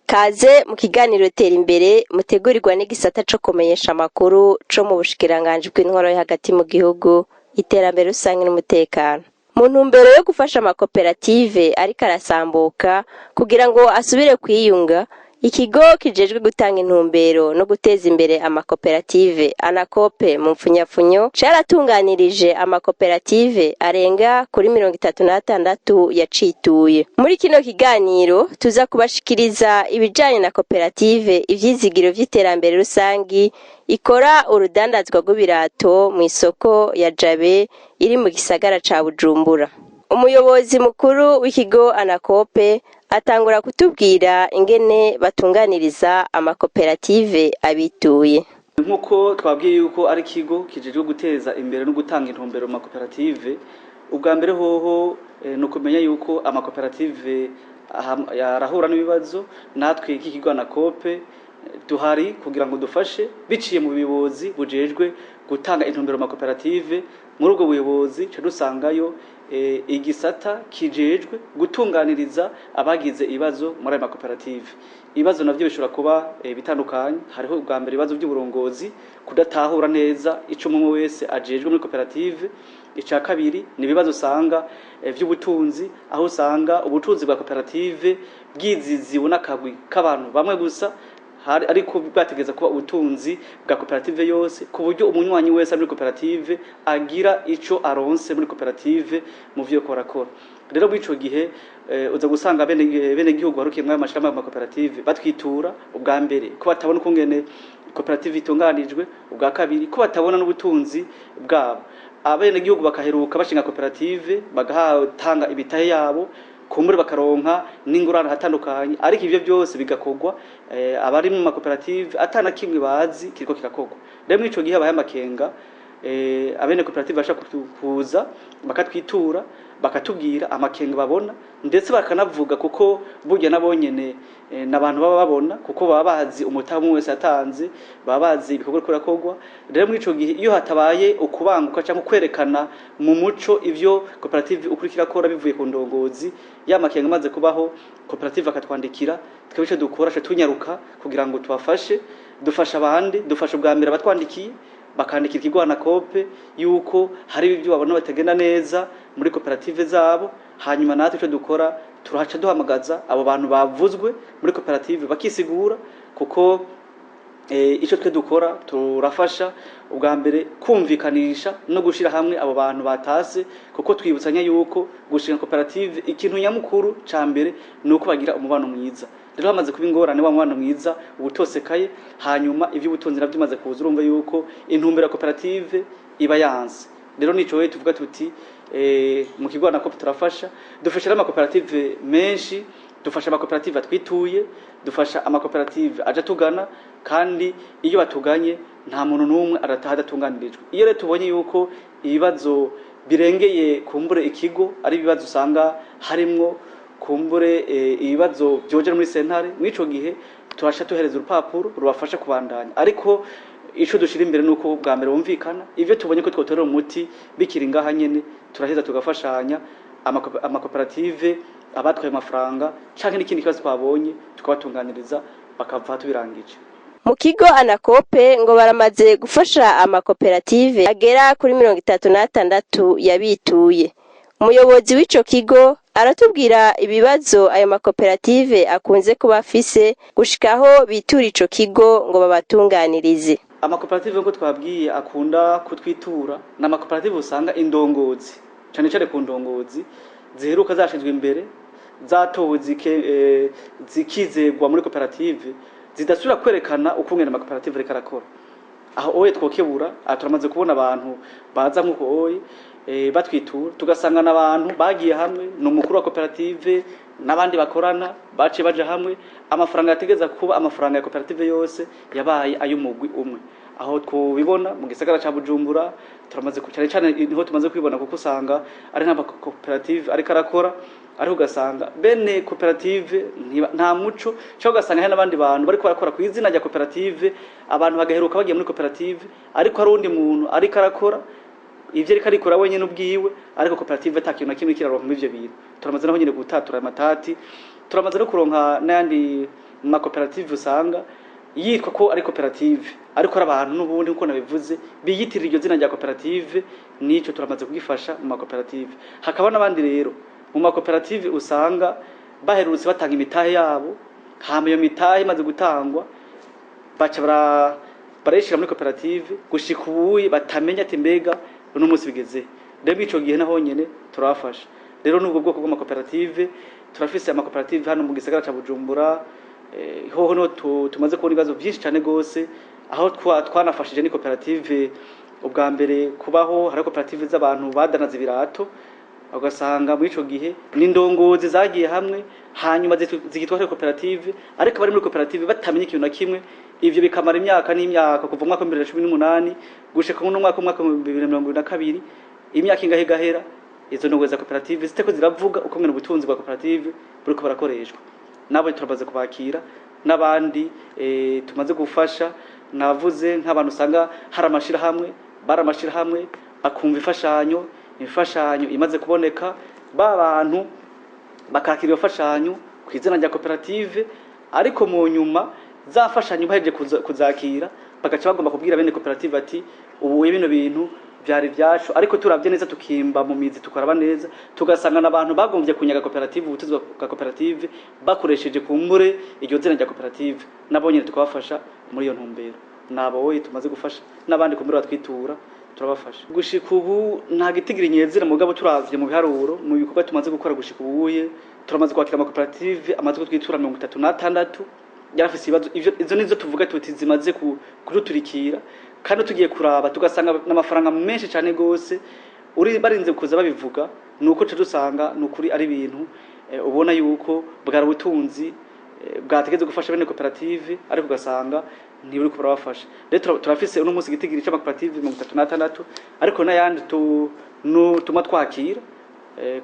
Kaze mu kiganiro tera imbere mutegurirwa n'igisata co kumenyesha amakuru co mu bushikiranganji bw'intwaro yo hagati mu gihugu iterambere rusange n'umutekano mu ntumbero yo gufasha amakoperative ariko arasambuka kugira ngo asubire kwiyunga. Ikigo kijejwe gutanga intumbero no guteza imbere amakoperative anakope mu mfunyafunyo caratunganirije amakoperative arenga kuri 36 yacituye. Muri kino kiganiro tuza kubashikiriza ibijanye na koperative ivyizigiro vy'iterambere rusangi ikora urudandazwa rw'ibirato mu isoko ya Jabe iri mu gisagara ca Bujumbura. Umuyobozi mukuru w'ikigo anakope atangura kutubwira ingene batunganiriza amakoperative abituye. Nkuko twabwiye yuko ari ikigo kijejwe guteza imbere no gutanga intumbero mu makoperative, ubwa mbere hoho no kumenya yuko amakoperative yarahura n'ibibazo, natwe iki kigo anakope duhari kugira ngo dufashe biciye mu biyobozi bujejwe gutanga intumbero mu makoperative. Muri ubwo buyobozi cyo dusangayo igisata kijejwe gutunganiriza abagize ibibazo muri ayo makoperative. Ibibazo navyo bishobora kuba bitandukanye. Hariho ubwa mbere ibibazo by'uburongozi, kudatahura neza ico umwe wese ajejwe muri koperative. Ica kabiri ni ibibazo usanga vy'ubutunzi, aho usanga ubutunzi bwa koperative bwiziziwe n'akagwi k'abantu bamwe gusa, ariko bategeza kuba ubutunzi bwa koperative yose, ku buryo umunywanyi wese muri koperative agira ico aronse muri koperative mu vyo korakora. Rero bw'ico gihe uza gusanga bene gihugu barukiye mu mashamba ya koperative batwitura ubwa mbere ko batabona ukungene koperative itunganijwe, ubwa kabiri ko batabona n'ubutunzi bwabo. Abene gihugu bakaheruka bashinga koperative bagahatanga ibitahe yabo, kumbure bakaronka n'ingurane hatandukanye, ariko ivyo byose bigakogwa abari mu makoperative atana kimwe bazi kiriko kirakorwa. Rero muri ico gihe abaye amakenga abene koperative basha kuza bakatwitura bakatubwira amakenga babona, ndetse bakanavuga kuko burya nabonyene n'abantu baba babona, kuko baba bazi umutamu wese atanze, baba bazi ibikorwa kurakorwa. Rero muri ico gihe iyo hatabaye ukubanguka cyangwa kwerekana mu muco ivyo koperative ukurikira kora bivuye ku ndongozi, ya makenga maze kubaho koperative akatwandikira, twebwe dukora tunyaruka kugira ngo tubafashe, dufasha abandi, dufasha ubwa mbere abatwandikiye bakandikira ikigo anakope yuko hari ibyo babona batagenda neza muri koperative zabo. Hanyuma natwe ico dukora turahaca duhamagaza abo bantu bavuzwe muri koperative bakisigura, kuko ico twe dukora turafasha ubwa mbere kumvikanisha no gushira hamwe abo bantu batase, kuko twibutsanya yuko gushinga koperative ikintu nyamukuru ca mbere nuko bagira umubano mwiza. Rero hamaze kuba ingorane wa mubano mwiza ubutosekaye, hanyuma ivyo ubutunzi navyo bimaze kuza, urumva yuko intumbero ya koperative iba yanze. Rero nico tuvuga tuti mu kigo anakope turafasha, dufasha amakoperative menshi, dufasha amakoperative atwituye, dufasha amakoperative aje tugana, kandi iyo batuganye nta muntu numwe arataha adatunganirijwe. Iyo rero tubonye yuko ibibazo birengeye kumbure ikigo, ari ibibazo usanga harimwo kumbure ibibazo byoje muri sentare, mwico gihe turasha tuhereza urupapuro rubafasha kubandanya. Ariko ico dushira imbere nuko bwa mbere bumvikana, ivyo tubonye ko twotorera umuti bikiri ngaha nyene turaheza tugafashanya amakoperative abatwaye amafaranga canke n'ikindi kibazo twabonye tukabatunganiriza bakava tubirangije. Mu kigo anakope ngo baramaze gufasha amakoperative agera kuri 36 yabituye. Umuyobozi w'ico kigo aratubwira ibibazo ayo makoperative akunze kuba afise gushikaho bitura ico kigo ngo babatunganirize. Amakoperative ngo twabwiye akunda kutwitura n'amakoperative usanga indongozi cyane cyane ku ndongozi ziheruka zashinzwe imbere, zatowe zikizegwa muri koperative, zidasubira kwerekana ukungena amakoperative reka rakora. Aho oye twokebura turamaze kubona abantu baza nkuko oye batwitura, tugasanga n'abantu bagiye hamwe n'umukuru wa koperative n'abandi bakorana baciye baja hamwe amafaranga yategeza kuba amafaranga ya koperative yose yabaye ay'umugwi umwe aho twubibona mu gisagara ca Bujumbura turamaze cyane cyane niho tumaze kwibona kuko usanga ari nka koperative ariko arakora ariko ugasanga bene koperative nta muco cyo ugasanga hari n'abandi bantu bariko barakora ku izina rya koperative abantu bagaheruka bagiye muri koperative ariko hari undi muntu ariko arakora ivyo ariko arikora wenyene ubwiwe ariko koperative atakintu na kimwe kiraronka mu ivyo bintu turamaze naho nyine gutatura amatati turamaze no kuronka n'andi ma koperative usanga yitwa ko ari koperative ariko ari abantu n'ubundi uko nabivuze biyitirira iryo zina rya koperative nico turamaze kugifasha mu ma koperative hakaba n'abandi rero mu ma koperative usanga baherutse batanga imitahe yabo hama iyo mitahe imaze gutangwa baca barayishira muri koperative gushika ubuye batamenya ati mbega uno munsi bigeze rero ico gihe naho nyene turafasha rero n'ubwo bwoko bw'amakoperative turafise amakoperative hano mu gisagara ca Bujumbura hoho no tumaze kubona ibibazo byinshi cyane gose aho twanafashije ni koperative ubwa mbere kubaho hari koperative z'abantu badanaza ibirato ugasanga muri ico gihe n'indongozi zagiye hamwe hanyuma zigitwa koperative ariko bari muri koperative batamenye ikintu na kimwe ivyo bikamara imyaka n'imyaka kuva mu mwaka wa 2018 gushika mu mwaka wa 2022 imyaka ingahe gahera izo ndongozi za koperative ziteko ziravuga uko ngene ubutunzi bwa koperative buriko barakoreshwa nabo turabaze kubakira n'abandi tumaze gufasha navuze nk'abantu usanga hari amashira hamwe akumva imfashanyo imaze kuboneka bantu bakakira imfashanyo kwizina rya koperative ariko mu nyuma zafashanyo baheje kuzakira bagaca bagomba kubwira bene koperative ati ubu bino bintu byari byacu ariko turavye neza tukimba mu mizi tukaraba neza tugasanga nabantu bagombye kunyaga koperative ubutuzwa bwa koperative bakoresheje kumbure iryo zina rya koperative nabonye tukabafasha muri iyo ntumbero nabo tumaze gufasha nabandi kumbure batwitura turabafasha gushika ubu nta gitigira inyezira mugabo turavye mu biharuro mu bikorwa tumaze gukora gushika ubuye turamaze kwakira ama koperative amaze kutwitura 36 yarafise ibibazo izo nizo tuvuga tuti zimaze kuruturikira kandi tugiye kuraba tugasanga n'amafaranga menshi cyane gose uri barinze kuza babivuga nuko dusanga nukuri ari ibintu ubona yuko bwara ubutunzi bwategeze gufasha bene koperative ariko ugasanga ntiburi kubafasha rero turafise uno munsi gitigiri cy'ama koperative 36 ariko n'ayandi tuma twakira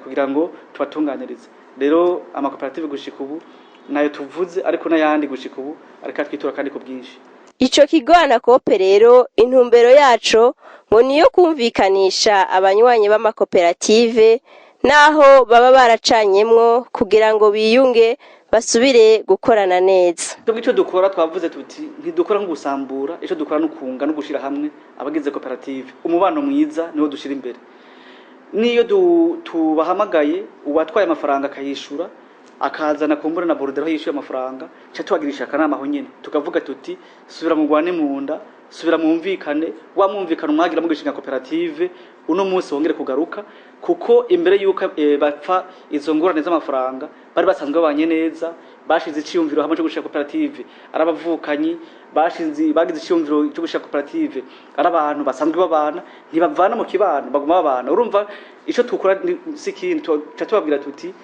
kugira ngo tubatunganyirize rero ama koperative gushika ubu nayo tuvuze ariko n'ayandi gushika ubu ariko twitura kandi ku bwinshi. Ico kigo Anakope rero intumbero yaco ngo niyo kumvikanisha abanywanyi b'amakoperative naho baba baracanyemwo kugira ngo biyunge basubire gukorana neza. Twebwe ico dukora twavuze tuti ntidukora nk'ugusambura ico dukora n'ukunga no gushira hamwe abagize koperative umubano mwiza niho dushira imbere niyo tubahamagaye uwatwaye amafaranga akayishura akazana kumbura na borudero yishuye amafaranga cha tuwagirisha kanama aho nyene tukavuga tuti subira mu gwane munda subira mumvikane wamumvikana umwagira mu gishinga koperative uno munsi wongere kugaruka kuko imbere yuko bapfa izo ngorane z'amafaranga bari basanzwe banye neza bashize iciyumviro hamwe cyo gushika koperative arabavukanyi bagize iciyumviro cyo gushika koperative arabantu basanzwe babana ntibavana mu kibano baguma babana urumva ico tukora sikintu cyatubabwira tuti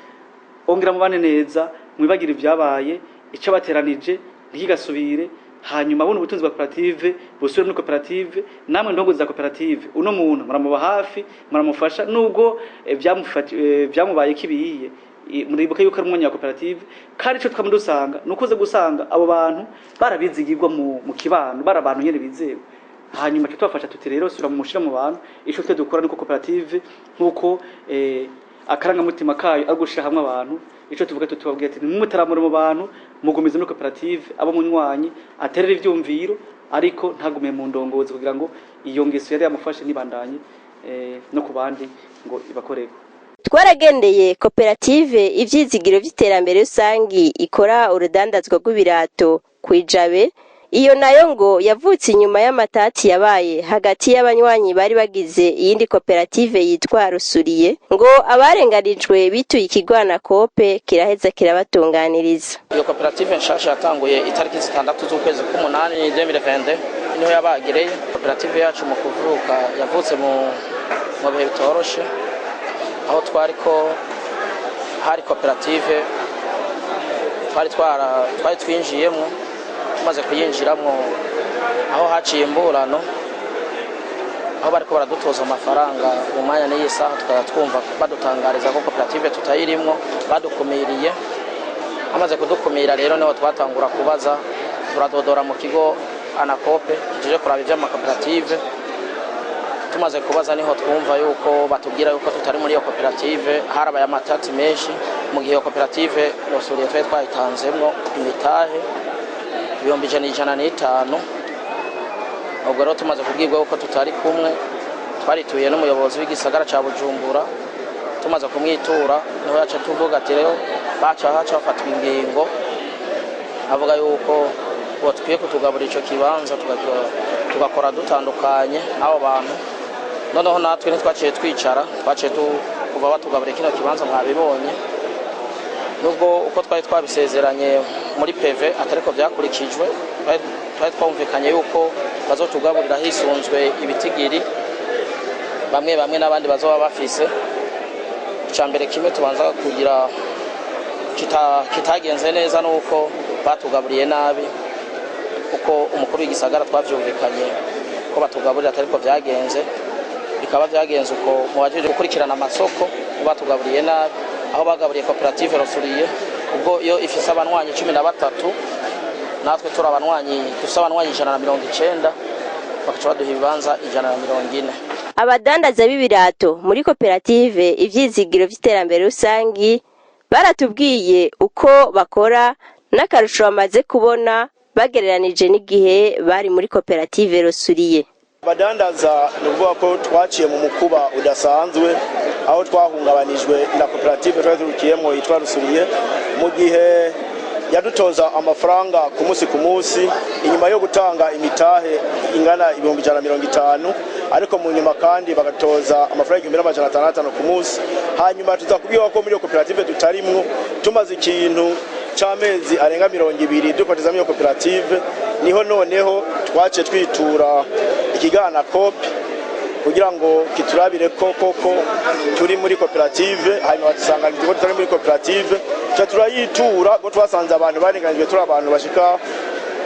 ongera mubane neza mwibagira ibyabaye ico bateranije ntigasubire hanyuma buno ubutunzi bwa koperative busubire muri koperative namwe ndongozi za koperative uno muntu muramuba hafi muramufasha nubwo byamubaye kibiye muribuka yuko ari umwanya wa koperative kandi ico tukamudusanga nukuze gusanga abo bantu barabizigirwa mu kibano barabantu nyene bizewe hanyuma cyo twafasha tuti rero sura mu mushira mu bantu ico twe dukora nuko koperative nkuko akaranga mutima kayo agushira hamwe abantu ico tuvuga tutubabwiye ati mutaramura mu bantu mugumize no koperative abo munywanyi aterera ivyumviro ariko ntagume mu ndongozi kugira ngo iyo ngeso yari yamufashe nibandanye no kubandi ngo ibakoreko. Twaragendeye koperative ivyizigiro vy'iterambere rusangi ikora urudandazwa rw'ibirato kwijabe iyo nayo ngo yavutse inyuma y'amatati yabaye hagati y'abanywanyi bari bagize iyindi koperative yitwa Rusuriye ngo abarenganijwe bituye ikigo Anakope kiraheza kirabatunganiriza. Iyo koperative nshasha yatanguye itariki 6 z'ukwezi k'umunani 2020 niho yabagereye. Koperative yacu mu kuvuka yavutse mu bihe bitoroshe aho twariko hari koperative twari twinjiyemo. Tumaze kuyinjiramo aho haciye imburano, aho bariko baradutoza amafaranga mu mwanya n'iyi saha, tukaba twumva badutangariza ko koperative tutayirimwo, badukumiriye. Amaze kudukumira rero niho twatangura kubaza, turadodora mu kigo Anakope kije kuraba ivy'amakoperative. Tumaze kubaza niho twumva yuko batubwira yuko tutari muri iyo koperative, harabaye amatati menshi. Mu gihe iyo koperative Rosuriye twari twayitanzemwo imitahe 150. Ubwo rero tumaze kubwirwa yuko tutari kumwe, twarituye n'umuyobozi w'igisagara ca Bujumbura. Tumaze kumwitura niho yaca tuvuga ati rero baca bafatwa ingingo, avuga yuko tukwiye kutugaburira ico kibanza tugakora dutandukanye n'abo bantu. Noneho natwe ntitwaciye twicara, twaciye kuva batugaburira kino kibanza mwabibonye. Nubwo uko twari twabisezeranye muri PV atariko byakurikijwe, twari twumvikanye yuko bazotugaburira hisunzwe ibitigiri bamwe n'abandi bazoba bafise. Icambere kimwe tubanza kugira kitagenze neza nuko batugaburiye nabi, kuko umukuru w'igisagara twavyumvikanye ko batugaburira atariko byagenze. Bikaba byagenze uko mu baje gukurikirana amasoko batugaburiye nabi, aho bagaburiye koperative Rosuriye. Ubwo iyo ifise abanwanyi 13, natwe turi abanwanyi dufise abanwanyi 190, bakaca baduha ibibanza 140. Abadandaza b'ibirato muri koperative ivyizigiro vy'iterambere rusangi baratubwiye uko bakora n'akarusho bamaze kubona bagereranije n'igihe bari muri koperative Rosuriye. Abadandaza nuvuga ko twaciye mu mukuba udasanzwe, aho twahungabanijwe na koperative twazurukiyemo yitwa Rosuriye, mu gihe yadutoza amafaranga ku munsi inyuma yo gutanga imitahe ingana 150, ariko mu nyuma kandi bagatoza amafaranga 1600 ku munsi. Hanyuma tuzakubwiye ko muri koperative tutarimwo, tumaze ikintu c'amezi arenga 200 dukoteza muri koperative, niho noneho twace twitura ikigana Kope kugira ngo kiturabire koko turi muri koperative. Hanyuma batusanga ngo turi muri koperative, cyo turayitura ngo twasanze abantu barenganijwe, turi abantu bashika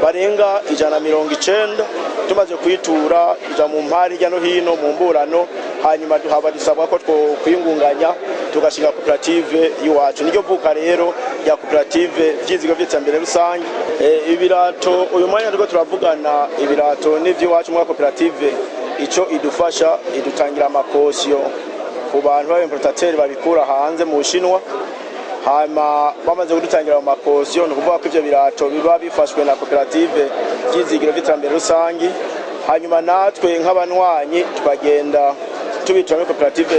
barenga 190. Tumaze kwitura ija mu mpari hirya no hino mu mburano, hanyuma duhaba dusabwa ko twiyungunganya tugashinga koperative yiwacu. Niryo vuka rero ya koperative Vyizigiro vy'iterambere rusange. Ibirato uyu mwanya rwo turavugana ibirato n'ivy'iwacu mu koperative, ico idufasha idutangira amakosiyo ku bantu b'importateri babikura hanze mu Bushinwa. Hama bamaze kudutangira amakosiyo, no kuvuga ko ivyo birato biba bifashwe na koperative Vyizigiro vy'iterambere rusange. Hanyuma natwe nk'abanwanyi tukagenda tubitura muri koperative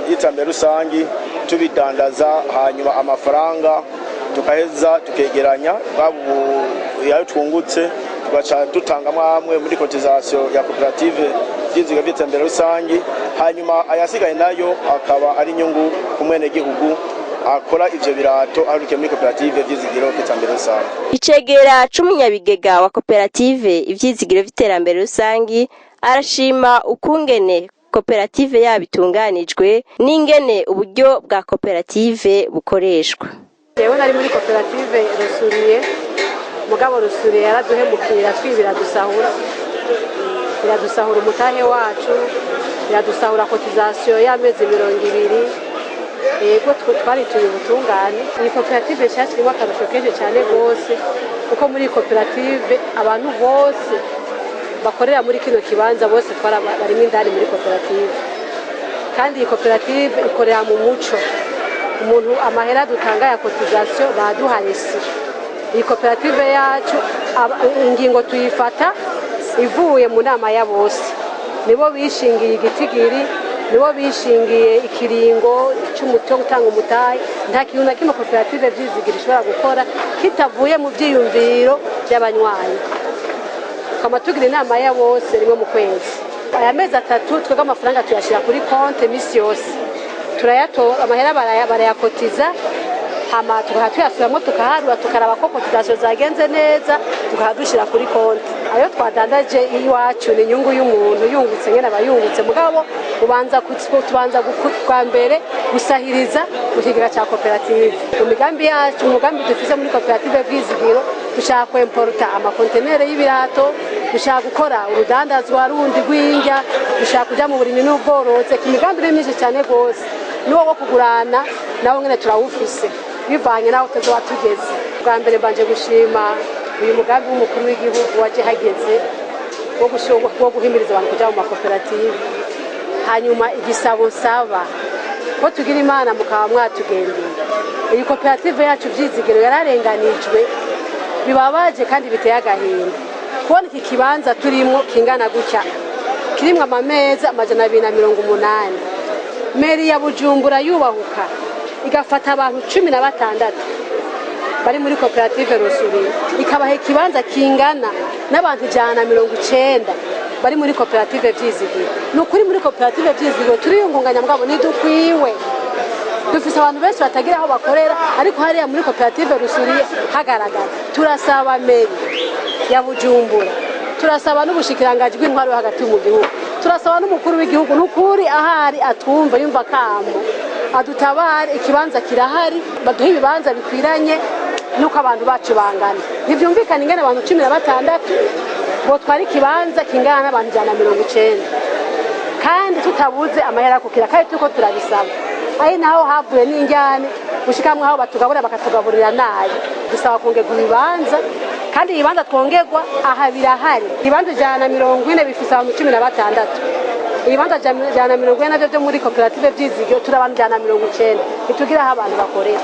y'iterambere rusange tubidandaza, hanyuma amafaranga tukaheza tukegeranya babu yayo twungutse, tugaca dutangamo amwe muri cotisation ya koperative Vyizigiro vy'iterambere rusange. Hanyuma ayasigaye nayo akaba ari inyungu ku mwene gihugu akora ivyo birato aruke muri koperative Vyizigiro vy'iterambere rusange. Icegera c'umunyabigega wa koperative Ivyizigiro vy'iterambere rusange arashima ukungene koperative yabitunganijwe n'ingene uburyo bwa koperative bukoreshwa. Jewe nari muri koperative Rosuriye, mugabo Rosuriye yaraduhemukira twibira dusahura umutahe wacu, iradusahura cotisation y'amezi 200. Yego twari tuye ubutungane. Iyi koperative cyashyiriweho akarusho kenshi cyane rwose, kuko muri koperative abantu bose bakorera muri kino kibanza bose barimo indani muri koperative, kandi iyi koperative ikorera mu muco. Umuntu amahera dutanga ya cotisation baduhaye si. Iyi koperative yacu ingingo tuyifata ivuye mu nama ya bose, nibo bishingiye igitigiri, nibo bishingiye ikiringo cy'umuto gutanga umutayi. Nta kintu na kimwe koperative Vyizigiro ishobora gukora kitavuye mu byiyumviro by'abanywanyi. Kama tugira inama ya bose rimwe mu kwezi. Aya mezi 3 twega amafaranga tuyashira kuri konte misi yose, turayatora amahera barayakotiza, hama tuyasubiramo tukaharura tukaraba ko cotisation zagenze neza, tukahadushira kuri konte. ayo twadandaje iwacu ni inyungu y'umuntu yungutse nyene abayungutse mugabo tubanza kwa mbere gusahiriza mu kigega cya koperative. Umugambi dufise muri koperative Bwizigiro dushaka kwemporta amakontenere y'ibirato, dushaka gukora urudandazwa rundi rw'indya, dushaka kuja mu burimyi n'ubworozi. Imigambi ni myinshi cyane gose, n'uwo wo kugurana nawo nyene turawufise bivanye naho tuzoba tugeze. Bwa mbere mbanje gushima uyu mugambi w'umukuru w'igihugu waje hageze wo guhimiriza abantu kuja mu makoperative. Hanyuma igisabo nsaba ko tugira Imana mukaba mwatugendeye. Iyi koperative yacu Vyizigiro yararenganijwe, bibabaje kandi biteye agahinda kubona iki kibanza turimo kingana gutya, kirimwo amameza 280. Meri ya Bujumbura yubahuka igafata abantu 16 bari muri koperative Rusuri, ikabaha ikibanza kingana n'abantu 190 bari muri koperative Vyizigiro. Nukuri muri koperative Vyizigiro turiyungunganya mugabo nidukwiwe, dufise abantu benshi batagira aho bakorera, ariko hariya muri koperative Rusuri hagaragara. Turasaba meri ya Bujumbura, turasaba n'ubushikirangaji bw'intwaro hagati mu gihugu, turasaba n'umukuru w'igihugu nukuri ahari atwumva yumva kamo adutabare. Ikibanza kirahari, baduhe ibibanza bikwiranye nuko abantu bacu bangana. Ntivyumvikana ingene abantu 16 bo twari kibanza kingana n'abantu 190 kandi tutabuze amahera kukira, kandi tuko turabisaba. Ayi naho havuye n'injyane gushikamwe aho batugabura bakatugaburira nayo. Dusaba kongerwa ibibanza, kandi ibibanza twongerwa aha birahari. Ibibanza 140 bifise abantu 16. Ibibanza 140 navyo byo muri koperative Vyizigiro turabantu 190 itugira aho abantu bakorera.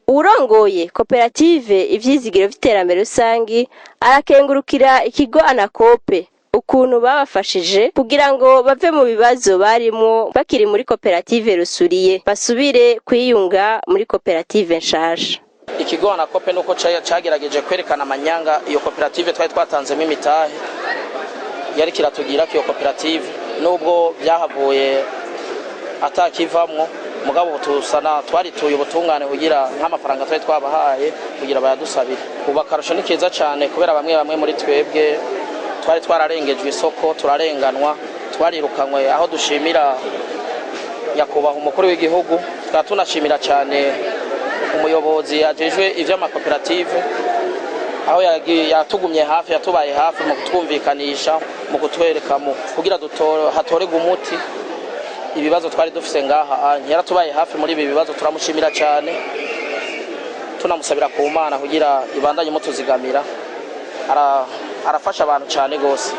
Urongoye koperative Ivyizigiro vy'iterambere rusangi arakengurukira ikigo Anakope ukuntu babafashije kugira ngo bave mu bibazo barimo bakiri muri koperative Rusuriye basubire kwiyunga muri koperative nshasha. Ikigo Anakope nuko cagerageje kwerekana amanyanga iyo koperative twari twatanzemo imitahe yari kiratugira ko iyo koperative nubwo byahavuye atakivamwo, mugabo tusana twari tuye ubutungane kugira nk'amafaranga twari twabahaye kugira bayadusabire. Ubu akarusho ni keza cyane kubera bamwe muri twebwe twari twararengejwe isoko, turarenganwa, twarirukanywe. Aho dushimira yakubaha umukuru w'igihugu, tunashimira cyane umuyobozi yajejwe ivy'amakoperative, aho yatugumye hafi, yatubaye hafi mu kutwumvikanisha, mu kutwerekamo kugira hatorega umuti ibibazo twari dufise ngaha. Yaratubaye hafi muri ibi bibazo, turamushimira cyane, tunamusabira ku Mana kugira ibandanye mutuzigamira. Arafasha abantu cyane gose.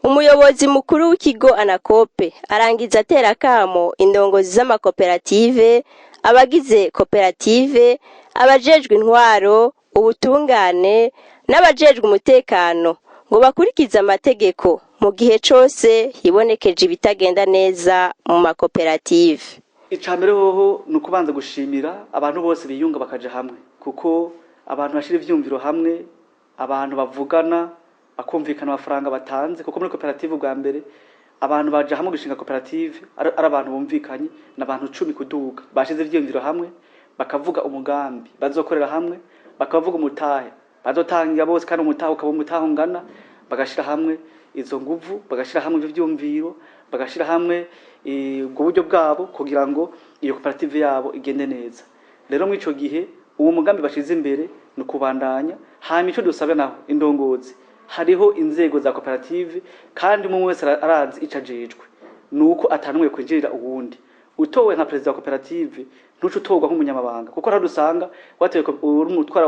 Umuyobozi mukuru w'ikigo Anakope arangiza atera kamo indongozi z'amakoperative, abagize koperative, abajejwe intwaro, ubutungane n'abajejwe umutekano ngo bakurikize amategeko mu gihe cyose hibonekeje ibitagenda neza mu makoperative. Icambere hoho nukubanza gushimira abantu bose biyunga bakaje hamwe, kuko abantu bashira ivyumviro hamwe, abantu bavugana akumvikana amafaranga batanze, kuko muri koperative ubwa mbere abantu baje hamwe gushinga koperative ari abantu bumvikanye n'abantu 10 kuduga, bashize ivyumviro hamwe bakavuga umugambi bazokorera hamwe, bakavuga umutahe bazotangira bose, kandi umutahe ukaba umutahe ungana, bagashira hamwe izo nguvu, bagashira hamwe ivyo vyumviro, bagashira hamwe ubwo buryo bwabo kugira ngo iyo koperative yabo igende neza. Rero muri ico gihe uwo mugambi bashize imbere no kubandanya. Hanyuma ico dusabe naho indongozi, hariho inzego za koperative kandi umwe wese arazi icajejwe, nuko atanumwe kwinjirira uwundi. Utowe nka president wa koperative ntuco utogwa nk'umunyamabanga, kuko radusanga watewe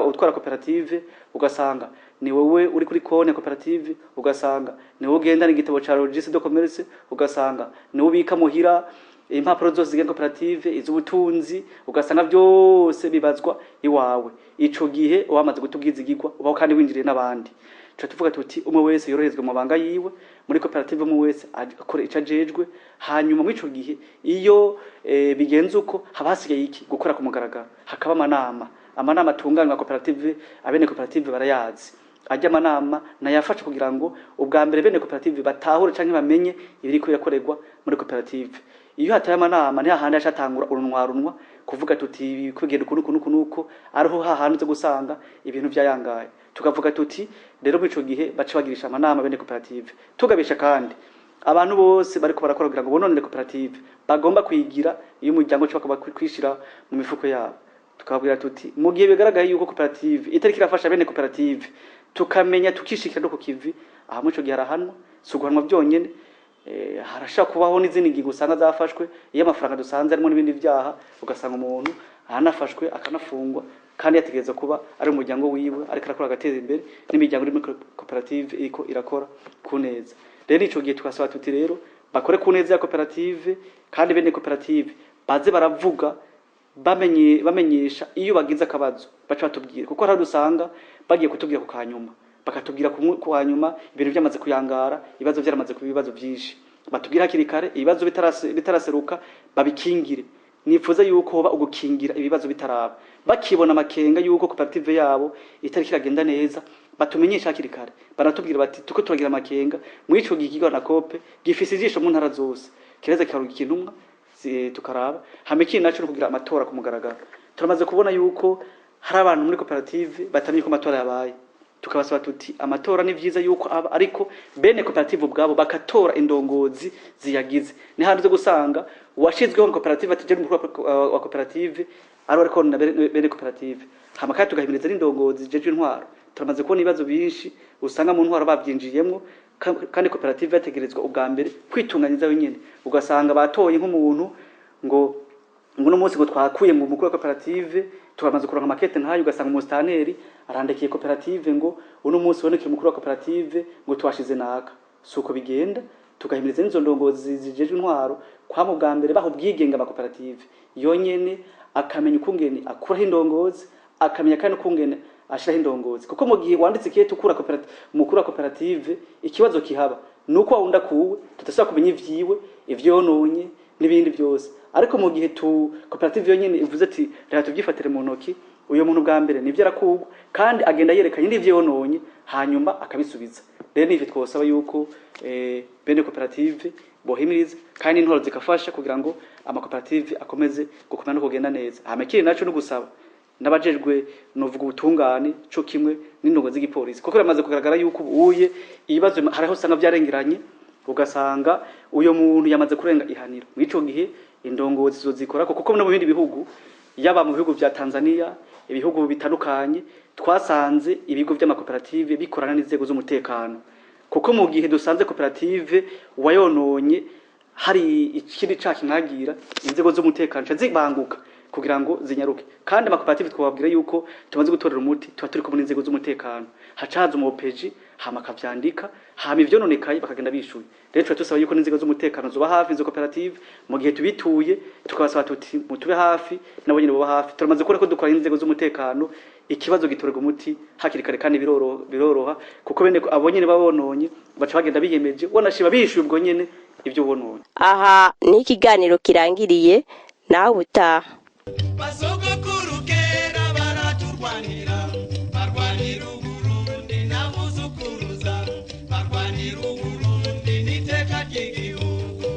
utwara koperative ugasanga ni wewe uri kuri konti ya koperative, ugasanga ni wowe ugendana igitabo ca registre de commerce, ugasanga ni wowe ubika muhira impapuro zose zigenga koperative, iz'ubutunzi, ugasanga byose bibazwa iwawe. Ico gihe wamaze gutubwizigirwa ubaho kandi winjiriye n'abandi. Tuvuga tuti umwe wese yorohezwe mu mabanga yiwe muri koperative, umwe wese akora icajejwe. Hanyuma muri ico gihe iyo bigenze uko habasigaye iki gukora ku mugaragaro, hakaba amanama atunganywa koperative, abene koperative barayazi. Ajya amanama nayafasha kugira ngo ubwa mbere bene koperative batahure canke bamenye ibiri ko birakorerwa muri koperative. Iyo hataye amanama ni hahandi ashatangura urunwarunwa kuvuga tuti kwigenda kunuko ariho hahandi zo gusanga ibintu byayangaye. Tukavuga tuti rero muri ico gihe bace bagirisha amanama bene koperative tugabisha kandi abantu bose bariko barakora kugira ngo bononere koperative bagomba kwigira iyo umuryango cyo kwishira mu mifuko yabo tukabwira tuti mu gihe bigaragaye yuko koperative itari kirafasha bene koperative tukamenya tukishikira no kukivi aha muco gihe arahanwa suguhanwa byonyene harasha kubaho n'izindi ngingo usanga zafashwe iyo amafaranga dusanze arimo n'ibindi byaha ugasanga umuntu ahanafashwe akanafungwa kandi yategereza kuba ari umuryango wiwe ariko arakora agateza imbere n'imiryango iri muri koperative iko irakora ku neza rero ico gihe tukasaba tuti rero bakore ku neza ya koperative kandi bene koperative baze baravuga bamenyesha iyo bagize akabazo baca batubwira kuko hari dusanga bagiye kutubwira ku kanyuma bakatubwira ku hanyuma ibintu byamaze kuyangara ibibazo byaramaze ku bibazo byinshi batubwira hakiri kare ibibazo bitaraseruka babikingire nifuza yuko hoba ugukingira ibibazo bitaraba bakibona makenga yuko koperative yabo itari kiragenda neza batumenyesha hakiri kare baratubwira bati tuko turagira makenga muri ico gikigo na kope gifise ijisho mu ntara zose kireza kikaruga ikintumwa tukaraba hamekiri naco no kugira amatora ku mugaragaro turamaze kubona yuko hari abantu muri koperative batamenye ko amatora yabaye tukabasaba tuti amatora ni vyiza yuko aba ariko bene koperative ubwabo bakatora indongozi ziyagize ni hanze gusanga washizweho mu koperative atije mu wa koperative ariko na bene koperative hamakati tugahimiriza n'indongozi jeje intwaro turamaze kubona ibibazo byinshi usanga mu ntwaro bavyinjiyemwo kandi koperative yategerezwa ubwa mbere kwitunganyiza wenyene ugasanga batoye nk'umuntu ngo no munsi ngo twakuye mu mukuru wa koperative turamaze kuronka makete ntayo ugasanga umustaneri arandekiye koperative ngo uno munsi woneke mukuru wa koperative ngo twashize naka suko bigenda tugahimiriza n'izo ndongozi zijeje intwaro kwa mu bwa mbere baho bwigenga ama koperative yonyene akamenya ukungene akuraho indongozi akamenya kandi ukungene ashiraho indongozi kuko mu gihe wanditse kiye tukura koperative mukuru wa koperative ikibazo kihaba nuko wawunda kuwe tutasaba kumenya ivyiwe ivyononye n'ibindi byose ariko mu gihe koperative yonyene ivuze ati reka tuvyifatire mu ntoki uyo muntu bwa mbere nivyo arakugwa kandi agenda yerekanye n'ivyo yononye hanyuma akabisubiza rero nivyo twosaba yuko bene koperative bohimiriza kandi intwaro zikafasha kugira ngo amakoperative akomeze gukomera no kugenda neza hamekiri naco no gusaba nabajejwe novuga ubutungane cyo kimwe n'indongo z'igipolisi kuko ramaze kugaragara yuko ubuye ibibazo hariho usanga byarengeranye ugasanga uyo muntu yamaze kurenga ihaniro mwico gihe indongozi zozikora kuko no mu bindi bihugu yaba mu bihugu bya Tanzania ibihugu bitandukanye twasanze ibigo by'amakoperative bikorana n'inzego z'umutekano kuko mu gihe dusanze koperative wayononye hari ikindi caka mwagira inzego z'umutekano zibanguka kugira ngo zinyaruke kandi amakoperative twababwira yuko tumaze gutorera umuti tuba turi kumwe n'inzego z'umutekano hacaza umupeji hama kavyandika hama ivyononekaye bakagenda bishuye rero twa tusaba yuko n'inzego z'umutekano zuba hafi izo koperative mu gihe tubituye tukabasaba tuti mutube hafi nabo nyine bo hafi turamaze ko dukora n'inzego z'umutekano ikibazo gitorega umuti hakiri kare kandi biroroha kuko bene abo nyene babononye baca bagenda biyemeje wanashiba bishuye ubwo nyene ibyo bononye aha ni ikiganiro kirangiriye nawe utaha basogokuru kera baraturwanira barwanira uburundi nabuzukuruza barwanira uburundi n'iteka ry'igihugu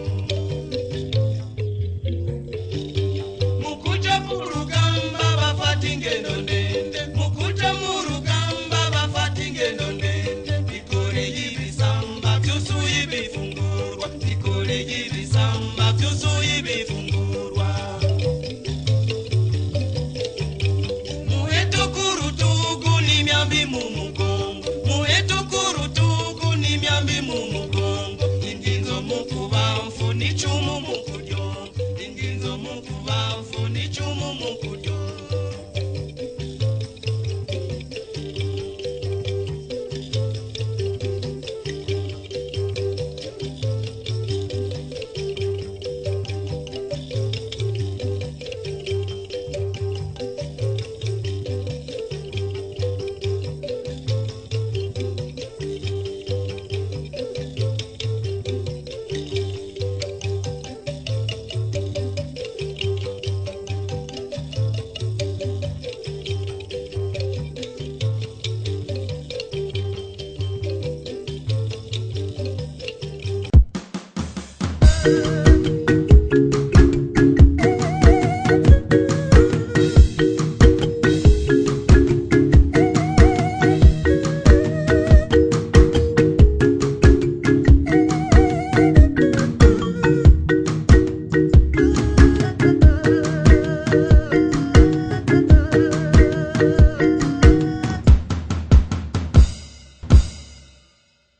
mu kuja mu rugamba bafata ingendo ndende mu kuja mu rugamba bafata ingendo ndende bikoreye ibisamba byuzuye ibifungurwa bikoreye ibisamba byuzuye ibifungurwa n'icumu mu kuryo inginzo mu kubavu n'icumu mu kuryo Thank you.